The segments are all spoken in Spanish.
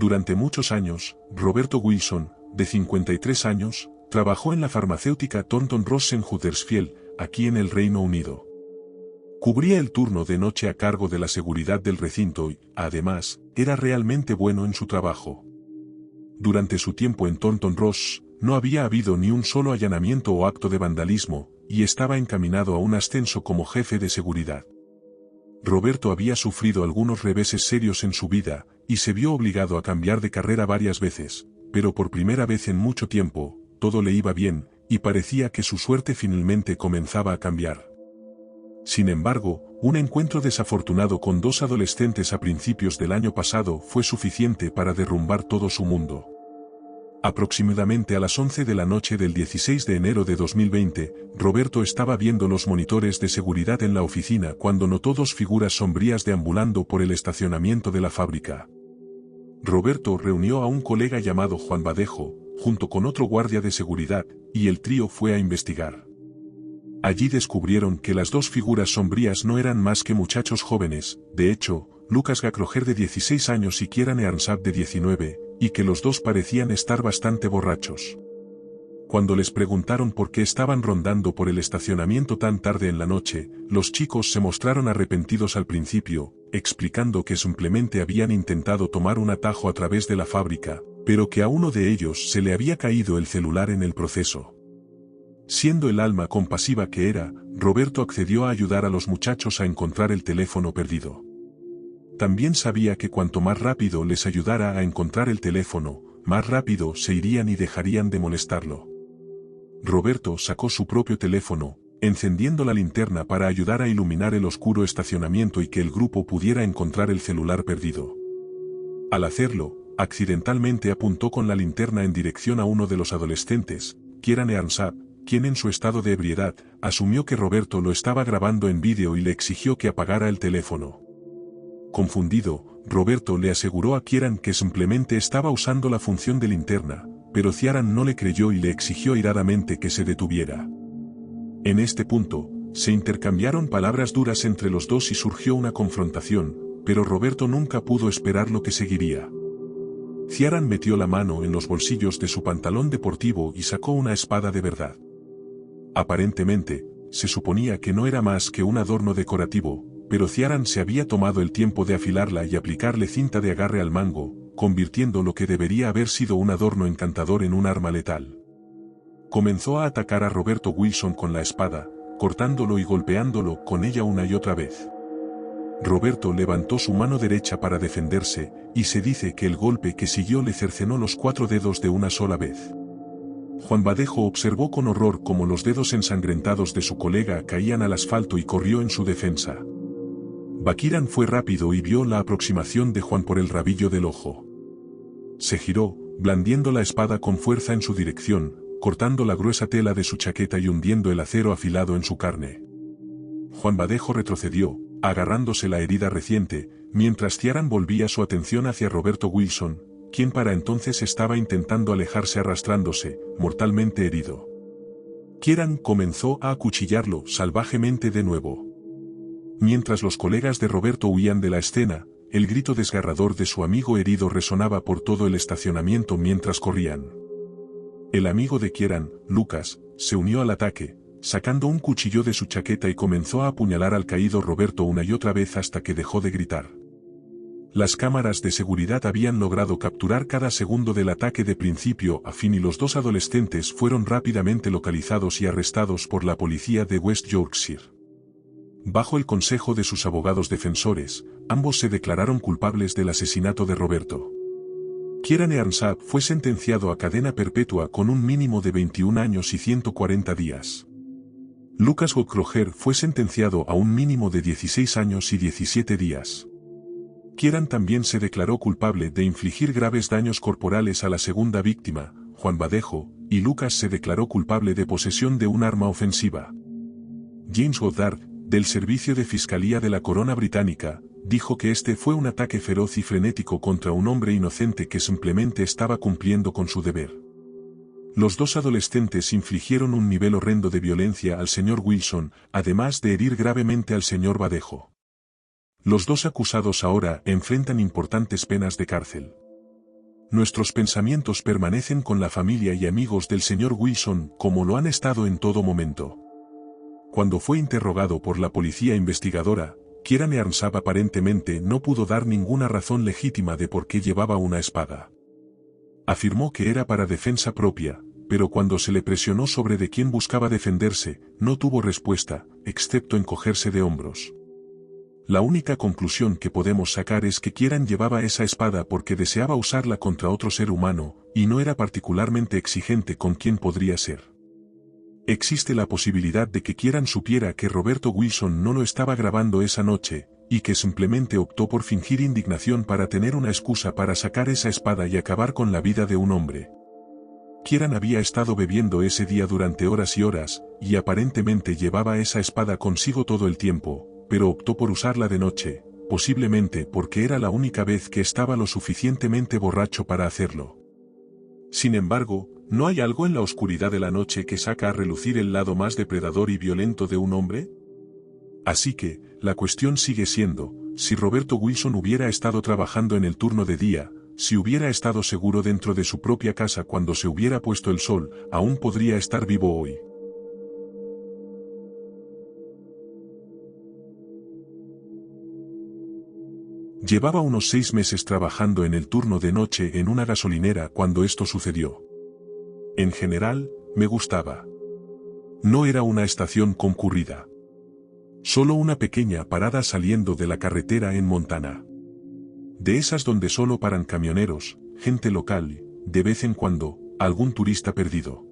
Durante muchos años, Roberto Wilson, de 53 años, trabajó en la farmacéutica Thornton Ross en Huddersfield, aquí en el Reino Unido. Cubría el turno de noche a cargo de la seguridad del recinto y, además, era realmente bueno en su trabajo. Durante su tiempo en Thornton Ross, no había habido ni un solo allanamiento o acto de vandalismo, y estaba encaminado a un ascenso como jefe de seguridad. Roberto había sufrido algunos reveses serios en su vida, y se vio obligado a cambiar de carrera varias veces, pero por primera vez en mucho tiempo, todo le iba bien, y parecía que su suerte finalmente comenzaba a cambiar. Sin embargo, un encuentro desafortunado con dos adolescentes a principios del año pasado fue suficiente para derrumbar todo su mundo. Aproximadamente a las 11 de la noche del 16 de enero de 2020, Roberto estaba viendo los monitores de seguridad en la oficina cuando notó dos figuras sombrías deambulando por el estacionamiento de la fábrica. Roberto reunió a un colega llamado Juan Badejo, junto con otro guardia de seguridad, y el trío fue a investigar. Allí descubrieron que las dos figuras sombrías no eran más que muchachos jóvenes, de hecho, Lucas Gakroger de 16 años y Kieran Earnshaw de 19, y que los dos parecían estar bastante borrachos. Cuando les preguntaron por qué estaban rondando por el estacionamiento tan tarde en la noche, los chicos se mostraron arrepentidos al principio, explicando que simplemente habían intentado tomar un atajo a través de la fábrica, pero que a uno de ellos se le había caído el celular en el proceso. Siendo el alma compasiva que era, Roberto accedió a ayudar a los muchachos a encontrar el teléfono perdido. También sabía que cuanto más rápido les ayudara a encontrar el teléfono, más rápido se irían y dejarían de molestarlo. Roberto sacó su propio teléfono, encendiendo la linterna para ayudar a iluminar el oscuro estacionamiento y que el grupo pudiera encontrar el celular perdido. Al hacerlo, accidentalmente apuntó con la linterna en dirección a uno de los adolescentes, Kieran Earnshaw, quien en su estado de ebriedad, asumió que Roberto lo estaba grabando en vídeo y le exigió que apagara el teléfono. Confundido, Roberto le aseguró a Kieran que simplemente estaba usando la función de linterna, pero Kieran no le creyó y le exigió airadamente que se detuviera. En este punto, se intercambiaron palabras duras entre los dos y surgió una confrontación, pero Roberto nunca pudo esperar lo que seguiría. Kieran metió la mano en los bolsillos de su pantalón deportivo y sacó una espada de verdad. Aparentemente, se suponía que no era más que un adorno decorativo, pero Kieran se había tomado el tiempo de afilarla y aplicarle cinta de agarre al mango, convirtiendo lo que debería haber sido un adorno encantador en un arma letal. Comenzó a atacar a Roberto Wilson con la espada, cortándolo y golpeándolo con ella una y otra vez. Roberto levantó su mano derecha para defenderse, y se dice que el golpe que siguió le cercenó los 4 dedos de una sola vez. Juan Badejo observó con horror cómo los dedos ensangrentados de su colega caían al asfalto y corrió en su defensa. Bakiran fue rápido y vio la aproximación de Juan por el rabillo del ojo. Se giró, blandiendo la espada con fuerza en su dirección, cortando la gruesa tela de su chaqueta y hundiendo el acero afilado en su carne. Juan Badejo retrocedió, agarrándose la herida reciente, mientras Kieran volvía su atención hacia Roberto Wilson, quien para entonces estaba intentando alejarse arrastrándose, mortalmente herido. Kieran comenzó a acuchillarlo salvajemente de nuevo. Mientras los colegas de Roberto huían de la escena, el grito desgarrador de su amigo herido resonaba por todo el estacionamiento mientras corrían. El amigo de Kieran, Lucas, se unió al ataque, sacando un cuchillo de su chaqueta y comenzó a apuñalar al caído Roberto una y otra vez hasta que dejó de gritar. Las cámaras de seguridad habían logrado capturar cada segundo del ataque de principio a fin y los dos adolescentes fueron rápidamente localizados y arrestados por la policía de West Yorkshire. Bajo el consejo de sus abogados defensores, ambos se declararon culpables del asesinato de Roberto. Kieran Earnshaw fue sentenciado a cadena perpetua con un mínimo de 21 años y 140 días. Lucas Gakroger fue sentenciado a un mínimo de 16 años y 17 días. Kieran también se declaró culpable de infligir graves daños corporales a la segunda víctima, Juan Badejo, y Lucas se declaró culpable de posesión de un arma ofensiva. James Goddard, del Servicio de Fiscalía de la Corona Británica, dijo que este fue un ataque feroz y frenético contra un hombre inocente que simplemente estaba cumpliendo con su deber. Los dos adolescentes infligieron un nivel horrendo de violencia al señor Wilson, además de herir gravemente al señor Badejo. Los dos acusados ahora enfrentan importantes penas de cárcel. nuestros pensamientos permanecen con la familia y amigos del señor Wilson como lo han estado en todo momento. Cuando fue interrogado por la policía investigadora, Kieran Earnshaw aparentemente no pudo dar ninguna razón legítima de por qué llevaba una espada. Afirmó que era para defensa propia, pero cuando se le presionó sobre de quién buscaba defenderse, no tuvo respuesta, excepto encogerse de hombros. La única conclusión que podemos sacar es que Kieran llevaba esa espada porque deseaba usarla contra otro ser humano, y no era particularmente exigente con quien podría ser. Existe la posibilidad de que Kieran supiera que Roberto Wilson no lo estaba grabando esa noche, y que simplemente optó por fingir indignación para tener una excusa para sacar esa espada y acabar con la vida de un hombre. Kieran había estado bebiendo ese día durante horas y horas, y aparentemente llevaba esa espada consigo todo el tiempo, pero optó por usarla de noche, posiblemente porque era la única vez que estaba lo suficientemente borracho para hacerlo. Sin embargo, ¿no hay algo en la oscuridad de la noche que saca a relucir el lado más depredador y violento de un hombre? Así que, la cuestión sigue siendo, si Roberto Wilson hubiera estado trabajando en el turno de día, si hubiera estado seguro dentro de su propia casa cuando se hubiera puesto el sol, aún podría estar vivo hoy. Llevaba unos 6 meses trabajando en el turno de noche en una gasolinera cuando esto sucedió. En general, me gustaba. No era una estación concurrida. Solo una pequeña parada saliendo de la carretera en Montana. De esas donde solo paran camioneros, gente local, de vez en cuando, algún turista perdido.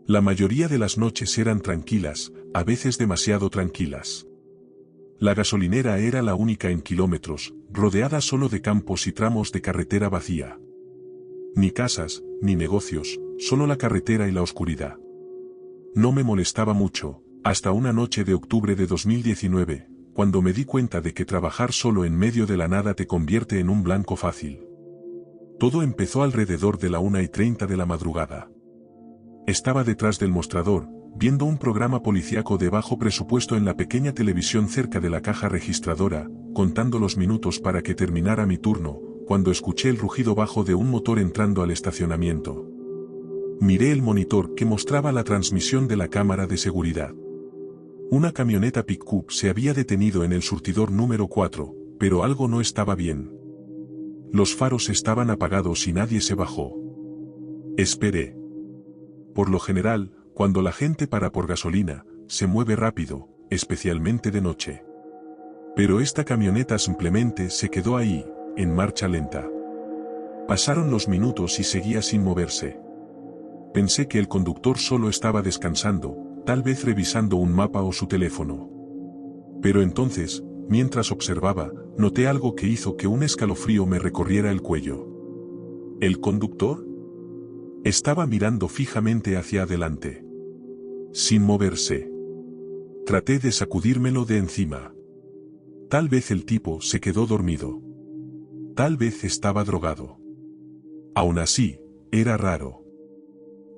La mayoría de las noches eran tranquilas, a veces demasiado tranquilas. La gasolinera era la única en kilómetros, rodeada solo de campos y tramos de carretera vacía. Ni casas, ni negocios, solo la carretera y la oscuridad. No me molestaba mucho, hasta una noche de octubre de 2019, cuando me di cuenta de que trabajar solo en medio de la nada te convierte en un blanco fácil. Todo empezó alrededor de la 1:30 de la madrugada. Estaba detrás del mostrador, viendo un programa policíaco de bajo presupuesto en la pequeña televisión cerca de la caja registradora, contando los minutos para que terminara mi turno, cuando escuché el rugido bajo de un motor entrando al estacionamiento. Miré el monitor que mostraba la transmisión de la cámara de seguridad. Una camioneta pick-up se había detenido en el surtidor número 4, pero algo no estaba bien. Los faros estaban apagados y nadie se bajó. Esperé. Por lo general, cuando la gente para por gasolina, se mueve rápido, especialmente de noche. Pero esta camioneta simplemente se quedó ahí, en marcha lenta. Pasaron los minutos y seguía sin moverse. Pensé que el conductor solo estaba descansando, tal vez revisando un mapa o su teléfono. Pero entonces, mientras observaba, noté algo que hizo que un escalofrío me recorriera el cuello. ¿El conductor? Estaba mirando fijamente hacia adelante. Sin moverse. Traté de sacudírmelo de encima. Tal vez el tipo se quedó dormido. Tal vez estaba drogado. Aún así, era raro.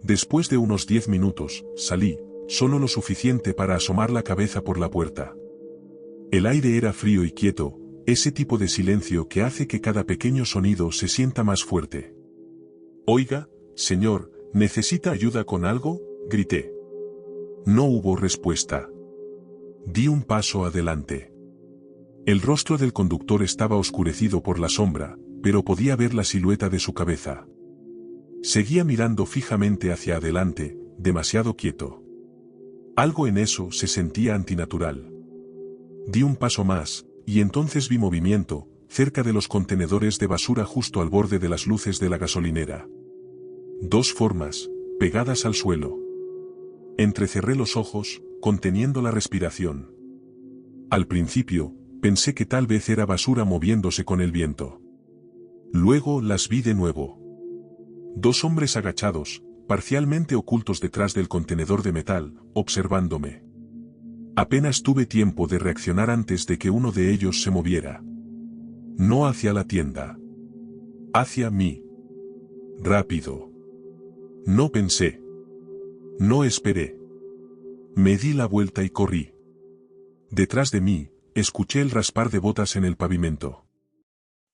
Después de unos 10 minutos, salí, solo lo suficiente para asomar la cabeza por la puerta. El aire era frío y quieto, ese tipo de silencio que hace que cada pequeño sonido se sienta más fuerte. «Oiga, señor, ¿necesita ayuda con algo?», grité. No hubo respuesta. Di un paso adelante. El rostro del conductor estaba oscurecido por la sombra, pero podía ver la silueta de su cabeza. Seguía mirando fijamente hacia adelante, demasiado quieto. Algo en eso se sentía antinatural. Di un paso más, y entonces vi movimiento, cerca de los contenedores de basura justo al borde de las luces de la gasolinera. 2 formas, pegadas al suelo. Entrecerré los ojos, conteniendo la respiración. Al principio, pensé que tal vez era basura moviéndose con el viento. Luego las vi de nuevo. 2 hombres agachados, parcialmente ocultos detrás del contenedor de metal, observándome. Apenas tuve tiempo de reaccionar antes de que uno de ellos se moviera. No hacia la tienda. Hacia mí. Rápido. No pensé. No esperé. Me di la vuelta y corrí. Detrás de mí, escuché el raspar de botas en el pavimento.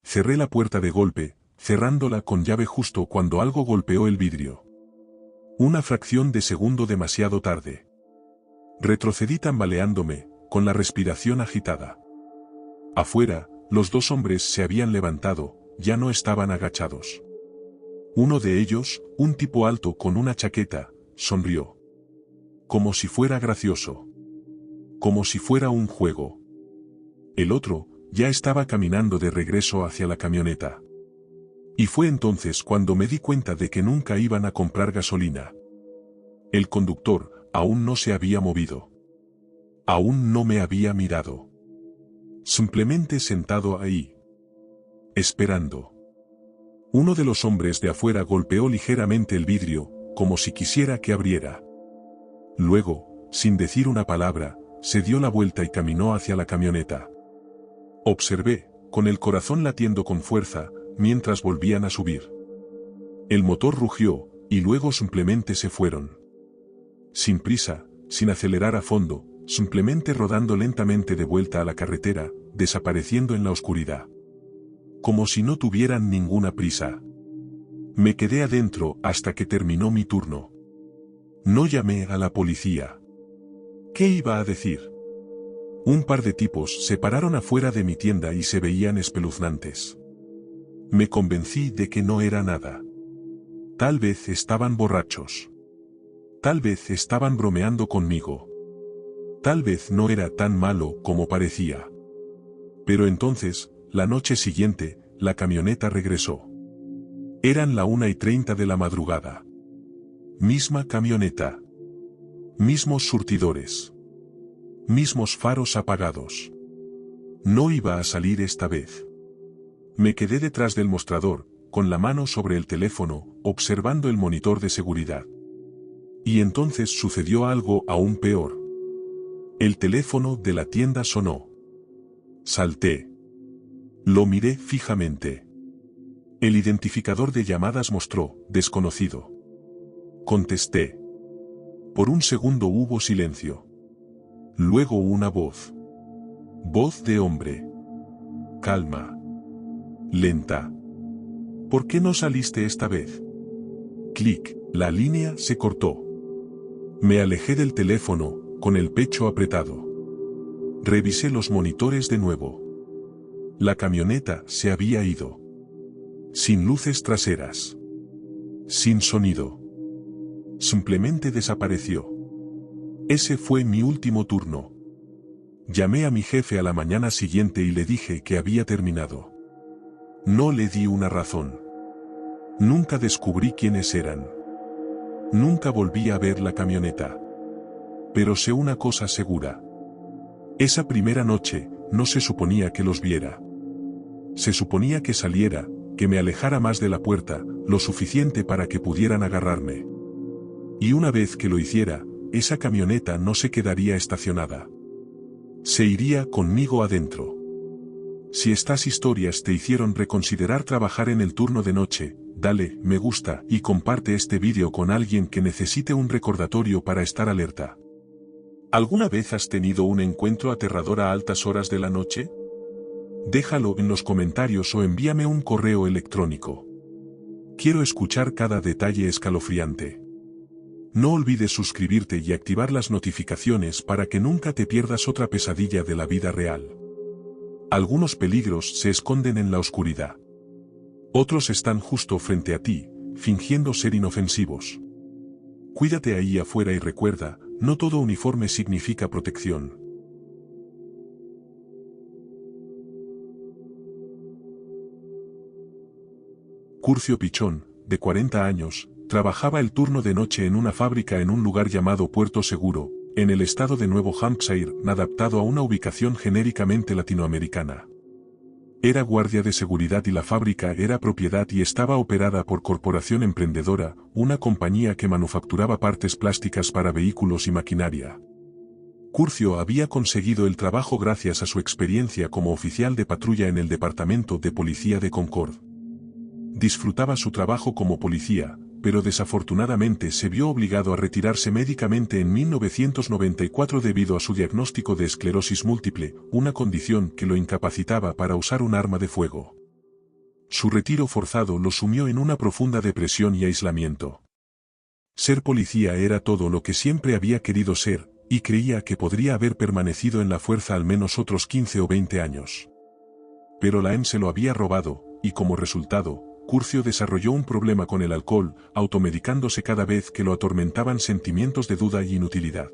Cerré la puerta de golpe, cerrándola con llave justo cuando algo golpeó el vidrio. Una fracción de segundo demasiado tarde. Retrocedí tambaleándome, con la respiración agitada. Afuera, los dos hombres se habían levantado, ya no estaban agachados. Uno de ellos, un tipo alto con una chaqueta, sonrió. Como si fuera gracioso. Como si fuera un juego. El otro, ya estaba caminando de regreso hacia la camioneta. Y fue entonces cuando me di cuenta de que nunca iban a comprar gasolina. El conductor, aún no se había movido. Aún no me había mirado. Simplemente sentado ahí. Esperando. Uno de los hombres de afuera golpeó ligeramente el vidrio, como si quisiera que abriera. Luego, sin decir una palabra, se dio la vuelta y caminó hacia la camioneta. Observé, con el corazón latiendo con fuerza, mientras volvían a subir. El motor rugió, y luego simplemente se fueron. Sin prisa, sin acelerar a fondo, simplemente rodando lentamente de vuelta a la carretera, desapareciendo en la oscuridad. Como si no tuvieran ninguna prisa. Me quedé adentro hasta que terminó mi turno. No llamé a la policía. ¿Qué iba a decir? Un par de tipos se pararon afuera de mi tienda y se veían espeluznantes. Me convencí de que no era nada. Tal vez estaban borrachos. Tal vez estaban bromeando conmigo. Tal vez no era tan malo como parecía. Pero entonces, la noche siguiente, la camioneta regresó. Eran la 1:30 de la madrugada. Misma camioneta. Mismos surtidores. Mismos faros apagados. No iba a salir esta vez. Me quedé detrás del mostrador, con la mano sobre el teléfono, observando el monitor de seguridad. Y entonces sucedió algo aún peor. El teléfono de la tienda sonó. Salté. Lo miré fijamente. El identificador de llamadas mostró, desconocido. Contesté. Por un segundo hubo silencio. Luego una voz. Voz de hombre. Calma. Lenta. ¿Por qué no saliste esta vez? Clic, la línea se cortó. Me alejé del teléfono, con el pecho apretado. Revisé los monitores de nuevo. La camioneta se había ido. Sin luces traseras. Sin sonido. Simplemente desapareció. Ese fue mi último turno. Llamé a mi jefe a la mañana siguiente y le dije que había terminado. No le di una razón. Nunca descubrí quiénes eran. Nunca volví a ver la camioneta. Pero sé una cosa segura. Esa primera noche, no se suponía que los viera. Se suponía que saliera, que me alejara más de la puerta, lo suficiente para que pudieran agarrarme. Y una vez que lo hiciera, esa camioneta no se quedaría estacionada. Se iría conmigo adentro. Si estas historias te hicieron reconsiderar trabajar en el turno de noche, dale me gusta y comparte este vídeo con alguien que necesite un recordatorio para estar alerta. ¿Alguna vez has tenido un encuentro aterrador a altas horas de la noche? Déjalo en los comentarios o envíame un correo electrónico. Quiero escuchar cada detalle escalofriante. No olvides suscribirte y activar las notificaciones para que nunca te pierdas otra pesadilla de la vida real. Algunos peligros se esconden en la oscuridad. Otros están justo frente a ti, fingiendo ser inofensivos. Cuídate ahí afuera y recuerda, no todo uniforme significa protección. Curcio Pichón, de 40 años, trabajaba el turno de noche en una fábrica en un lugar llamado Puerto Seguro, en el estado de Nuevo Hampshire, adaptado a una ubicación genéricamente latinoamericana. Era guardia de seguridad y la fábrica era propiedad y estaba operada por Corporación Emprendedora, una compañía que manufacturaba partes plásticas para vehículos y maquinaria. Curcio había conseguido el trabajo gracias a su experiencia como oficial de patrulla en el Departamento de Policía de Concord. Disfrutaba su trabajo como policía, pero desafortunadamente se vio obligado a retirarse médicamente en 1994 debido a su diagnóstico de esclerosis múltiple, una condición que lo incapacitaba para usar un arma de fuego. Su retiro forzado lo sumió en una profunda depresión y aislamiento. Ser policía era todo lo que siempre había querido ser, y creía que podría haber permanecido en la fuerza al menos otros 15 o 20 años. Pero la M se lo había robado, y como resultado, Curcio desarrolló un problema con el alcohol, automedicándose cada vez que lo atormentaban sentimientos de duda y inutilidad.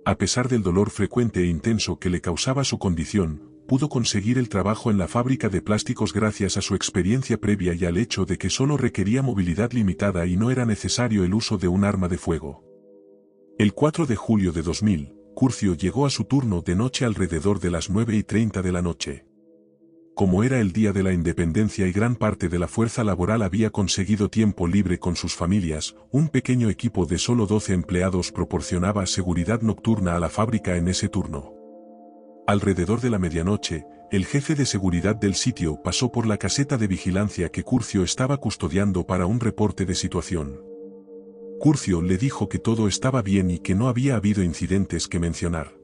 A pesar del dolor frecuente e intenso que le causaba su condición, pudo conseguir el trabajo en la fábrica de plásticos gracias a su experiencia previa y al hecho de que solo requería movilidad limitada y no era necesario el uso de un arma de fuego. El 4 de julio de 2000, Curcio llegó a su turno de noche alrededor de las 9:30 de la noche. Como era el día de la independencia y gran parte de la fuerza laboral había conseguido tiempo libre con sus familias, un pequeño equipo de solo 12 empleados proporcionaba seguridad nocturna a la fábrica en ese turno. Alrededor de la medianoche, el jefe de seguridad del sitio pasó por la caseta de vigilancia que Curcio estaba custodiando para un reporte de situación. Curcio le dijo que todo estaba bien y que no había habido incidentes que mencionar.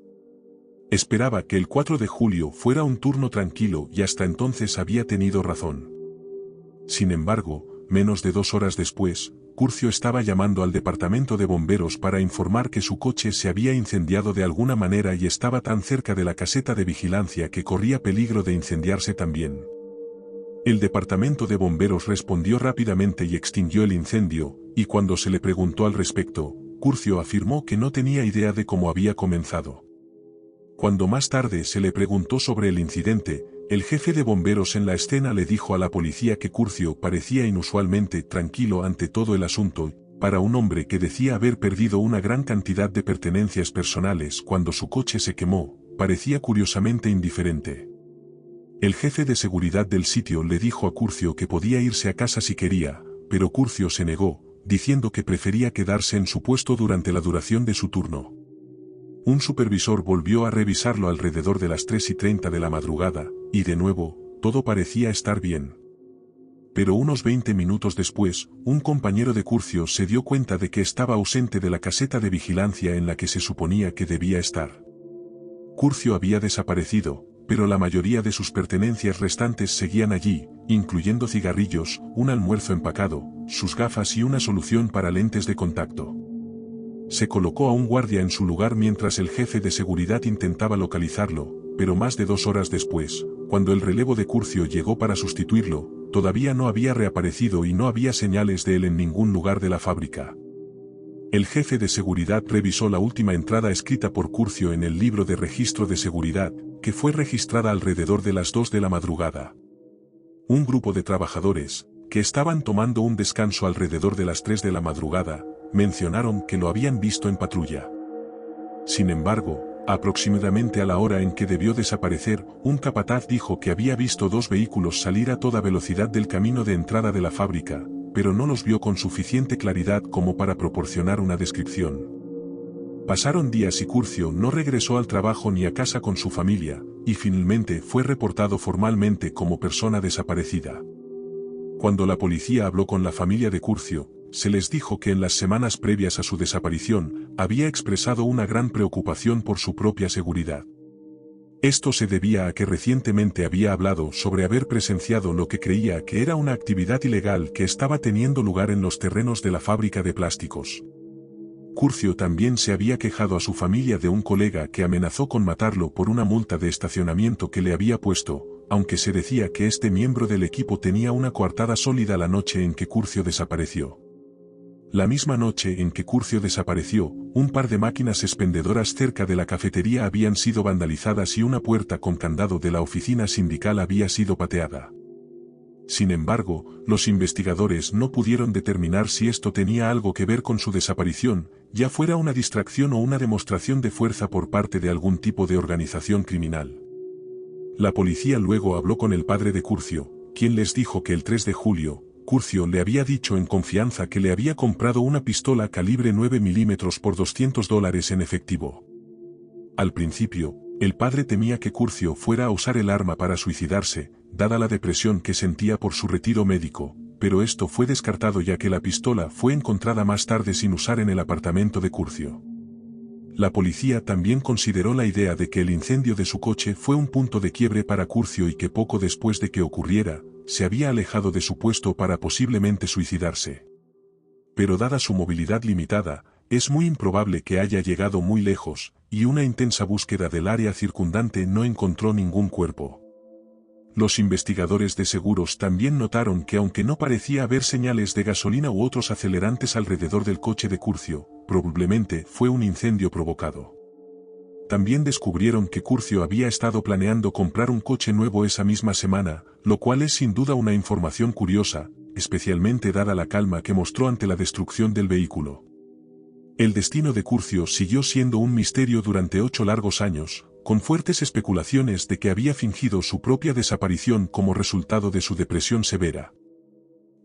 Esperaba que el 4 de julio fuera un turno tranquilo y hasta entonces había tenido razón. Sin embargo, menos de 2 horas después, Curcio estaba llamando al departamento de bomberos para informar que su coche se había incendiado de alguna manera y estaba tan cerca de la caseta de vigilancia que corría peligro de incendiarse también. El departamento de bomberos respondió rápidamente y extinguió el incendio, y cuando se le preguntó al respecto, Curcio afirmó que no tenía idea de cómo había comenzado. Cuando más tarde se le preguntó sobre el incidente, el jefe de bomberos en la escena le dijo a la policía que Curcio parecía inusualmente tranquilo ante todo el asunto, para un hombre que decía haber perdido una gran cantidad de pertenencias personales cuando su coche se quemó, parecía curiosamente indiferente. El jefe de seguridad del sitio le dijo a Curcio que podía irse a casa si quería, pero Curcio se negó, diciendo que prefería quedarse en su puesto durante la duración de su turno. Un supervisor volvió a revisarlo alrededor de las 3:30 de la madrugada, y de nuevo, todo parecía estar bien. Pero unos 20 minutos después, un compañero de Curcio se dio cuenta de que estaba ausente de la caseta de vigilancia en la que se suponía que debía estar. Curcio había desaparecido, pero la mayoría de sus pertenencias restantes seguían allí, incluyendo cigarrillos, un almuerzo empacado, sus gafas y una solución para lentes de contacto. Se colocó a un guardia en su lugar mientras el jefe de seguridad intentaba localizarlo, pero más de 2 horas después, cuando el relevo de Curcio llegó para sustituirlo, todavía no había reaparecido y no había señales de él en ningún lugar de la fábrica. El jefe de seguridad revisó la última entrada escrita por Curcio en el libro de registro de seguridad, que fue registrada alrededor de las 2 de la madrugada. Un grupo de trabajadores, que estaban tomando un descanso alrededor de las 3 de la madrugada, mencionaron que lo habían visto en patrulla. Sin embargo, aproximadamente a la hora en que debió desaparecer, un capataz dijo que había visto 2 vehículos salir a toda velocidad del camino de entrada de la fábrica, pero no los vio con suficiente claridad como para proporcionar una descripción. Pasaron días y Curcio no regresó al trabajo ni a casa con su familia, y finalmente fue reportado formalmente como persona desaparecida. Cuando la policía habló con la familia de Curcio, se les dijo que en las semanas previas a su desaparición, había expresado una gran preocupación por su propia seguridad. Esto se debía a que recientemente había hablado sobre haber presenciado lo que creía que era una actividad ilegal que estaba teniendo lugar en los terrenos de la fábrica de plásticos. Curcio también se había quejado a su familia de un colega que amenazó con matarlo por una multa de estacionamiento que le había puesto, aunque se decía que este miembro del equipo tenía una coartada sólida la noche en que Curcio desapareció. La misma noche en que Curcio desapareció, un par de máquinas expendedoras cerca de la cafetería habían sido vandalizadas y una puerta con candado de la oficina sindical había sido pateada. Sin embargo, los investigadores no pudieron determinar si esto tenía algo que ver con su desaparición, ya fuera una distracción o una demostración de fuerza por parte de algún tipo de organización criminal. La policía luego habló con el padre de Curcio, quien les dijo que el 3 de julio, Curcio le había dicho en confianza que le había comprado una pistola calibre 9 milímetros por $200 en efectivo. Al principio, el padre temía que Curcio fuera a usar el arma para suicidarse, dada la depresión que sentía por su retiro médico, pero esto fue descartado ya que la pistola fue encontrada más tarde sin usar en el apartamento de Curcio. La policía también consideró la idea de que el incendio de su coche fue un punto de quiebre para Curcio y que poco después de que ocurriera, se había alejado de su puesto para posiblemente suicidarse. Pero dada su movilidad limitada, es muy improbable que haya llegado muy lejos, y una intensa búsqueda del área circundante no encontró ningún cuerpo. Los investigadores de seguros también notaron que aunque no parecía haber señales de gasolina u otros acelerantes alrededor del coche de Curcio, probablemente fue un incendio provocado. También descubrieron que Curcio había estado planeando comprar un coche nuevo esa misma semana, lo cual es sin duda una información curiosa, especialmente dada la calma que mostró ante la destrucción del vehículo. El destino de Curcio siguió siendo un misterio durante 8 largos años, con fuertes especulaciones de que había fingido su propia desaparición como resultado de su depresión severa.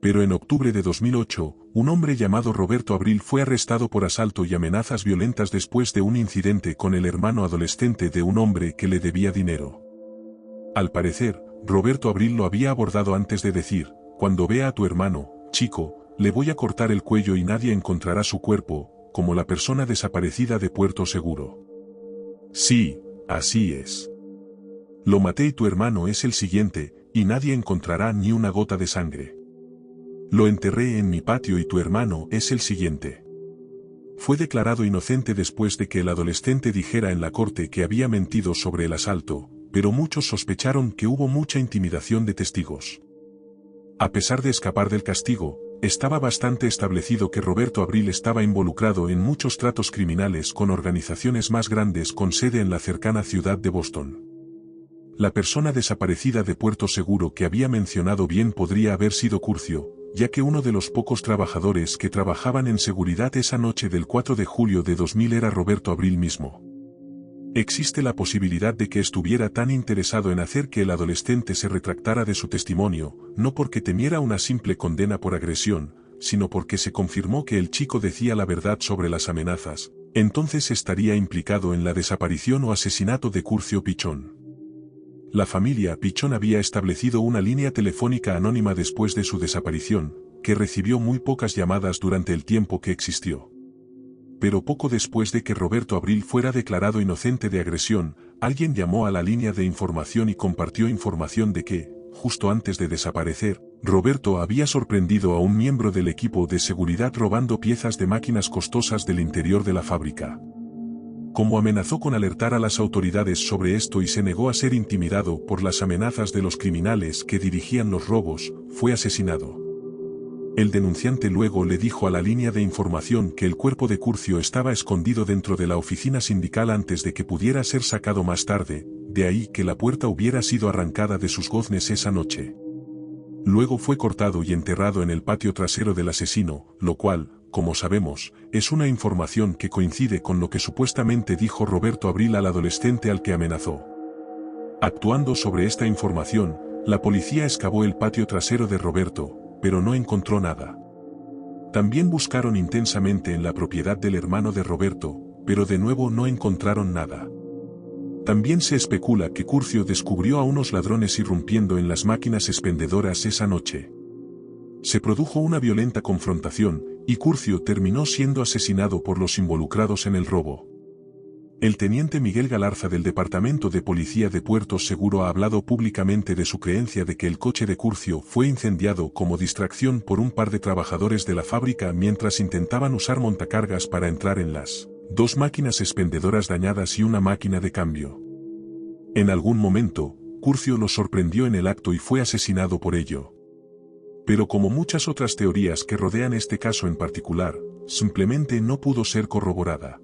Pero en octubre de 2008, un hombre llamado Roberto Abril fue arrestado por asalto y amenazas violentas después de un incidente con el hermano adolescente de un hombre que le debía dinero. Al parecer, Roberto Abril lo había abordado antes de decir: cuando vea a tu hermano, chico, le voy a cortar el cuello y nadie encontrará su cuerpo, como la persona desaparecida de Puerto Seguro. Sí, así es. Lo maté y tu hermano es el siguiente, y nadie encontrará ni una gota de sangre. Lo enterré en mi patio y tu hermano es el siguiente. Fue declarado inocente después de que el adolescente dijera en la corte que había mentido sobre el asalto, pero muchos sospecharon que hubo mucha intimidación de testigos. A pesar de escapar del castigo, estaba bastante establecido que Roberto Abril estaba involucrado en muchos tratos criminales con organizaciones más grandes con sede en la cercana ciudad de Boston. La persona desaparecida de Puerto Seguro que había mencionado bien podría haber sido Curcio, ya que uno de los pocos trabajadores que trabajaban en seguridad esa noche del 4 de julio de 2000 era Roberto Abril mismo. Existe la posibilidad de que estuviera tan interesado en hacer que el adolescente se retractara de su testimonio, no porque temiera una simple condena por agresión, sino porque se confirmó que el chico decía la verdad sobre las amenazas, entonces estaría implicado en la desaparición o asesinato de Curcio Pichón. La familia Pichón había establecido una línea telefónica anónima después de su desaparición, que recibió muy pocas llamadas durante el tiempo que existió. Pero poco después de que Roberto Abril fuera declarado inocente de agresión, alguien llamó a la línea de información y compartió información de que, justo antes de desaparecer, Roberto había sorprendido a un miembro del equipo de seguridad robando piezas de máquinas costosas del interior de la fábrica. Como amenazó con alertar a las autoridades sobre esto y se negó a ser intimidado por las amenazas de los criminales que dirigían los robos, fue asesinado. El denunciante luego le dijo a la línea de información que el cuerpo de Curcio estaba escondido dentro de la oficina sindical antes de que pudiera ser sacado más tarde, de ahí que la puerta hubiera sido arrancada de sus goznes esa noche. Luego fue cortado y enterrado en el patio trasero del asesino, lo cual, como sabemos, es una información que coincide con lo que supuestamente dijo Roberto Abril al adolescente al que amenazó. Actuando sobre esta información, la policía excavó el patio trasero de Roberto, pero no encontró nada. También buscaron intensamente en la propiedad del hermano de Roberto, pero de nuevo no encontraron nada. También se especula que Curcio descubrió a unos ladrones irrumpiendo en las máquinas expendedoras esa noche. Se produjo una violenta confrontación, y Curcio terminó siendo asesinado por los involucrados en el robo. El teniente Miguel Galarza del Departamento de Policía de Puerto Seguro ha hablado públicamente de su creencia de que el coche de Curcio fue incendiado como distracción por un par de trabajadores de la fábrica mientras intentaban usar montacargas para entrar en las 2 máquinas expendedoras dañadas y una máquina de cambio. En algún momento, Curcio los sorprendió en el acto y fue asesinado por ello. Pero como muchas otras teorías que rodean este caso en particular, simplemente no pudo ser corroborada.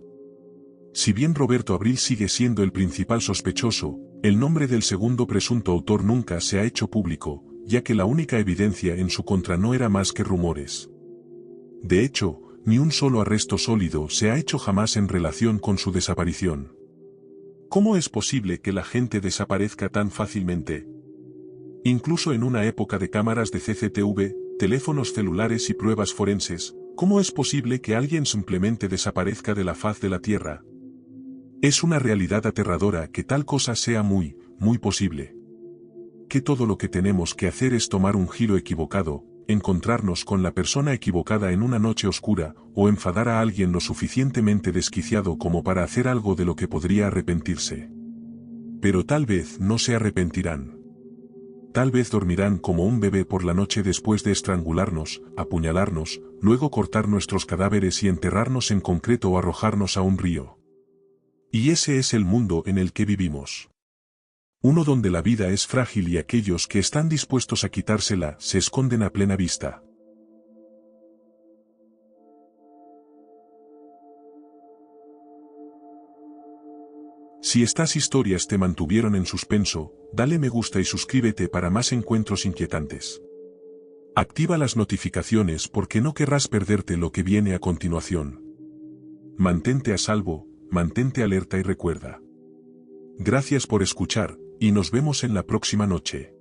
Si bien Roberto Abril sigue siendo el principal sospechoso, el nombre del segundo presunto autor nunca se ha hecho público, ya que la única evidencia en su contra no era más que rumores. De hecho, ni un solo arresto sólido se ha hecho jamás en relación con su desaparición. ¿Cómo es posible que la gente desaparezca tan fácilmente? Incluso en una época de cámaras de CCTV, teléfonos celulares y pruebas forenses, ¿cómo es posible que alguien simplemente desaparezca de la faz de la Tierra? Es una realidad aterradora que tal cosa sea muy posible. Que todo lo que tenemos que hacer es tomar un giro equivocado, encontrarnos con la persona equivocada en una noche oscura, o enfadar a alguien lo suficientemente desquiciado como para hacer algo de lo que podría arrepentirse. Pero tal vez no se arrepentirán. Tal vez dormirán como un bebé por la noche después de estrangularnos, apuñalarnos, luego cortar nuestros cadáveres y enterrarnos en concreto o arrojarnos a un río. Y ese es el mundo en el que vivimos. Uno donde la vida es frágil y aquellos que están dispuestos a quitársela se esconden a plena vista. Si estas historias te mantuvieron en suspenso, dale me gusta y suscríbete para más encuentros inquietantes. Activa las notificaciones porque no querrás perderte lo que viene a continuación. Mantente a salvo, mantente alerta y recuerda. Gracias por escuchar, y nos vemos en la próxima noche.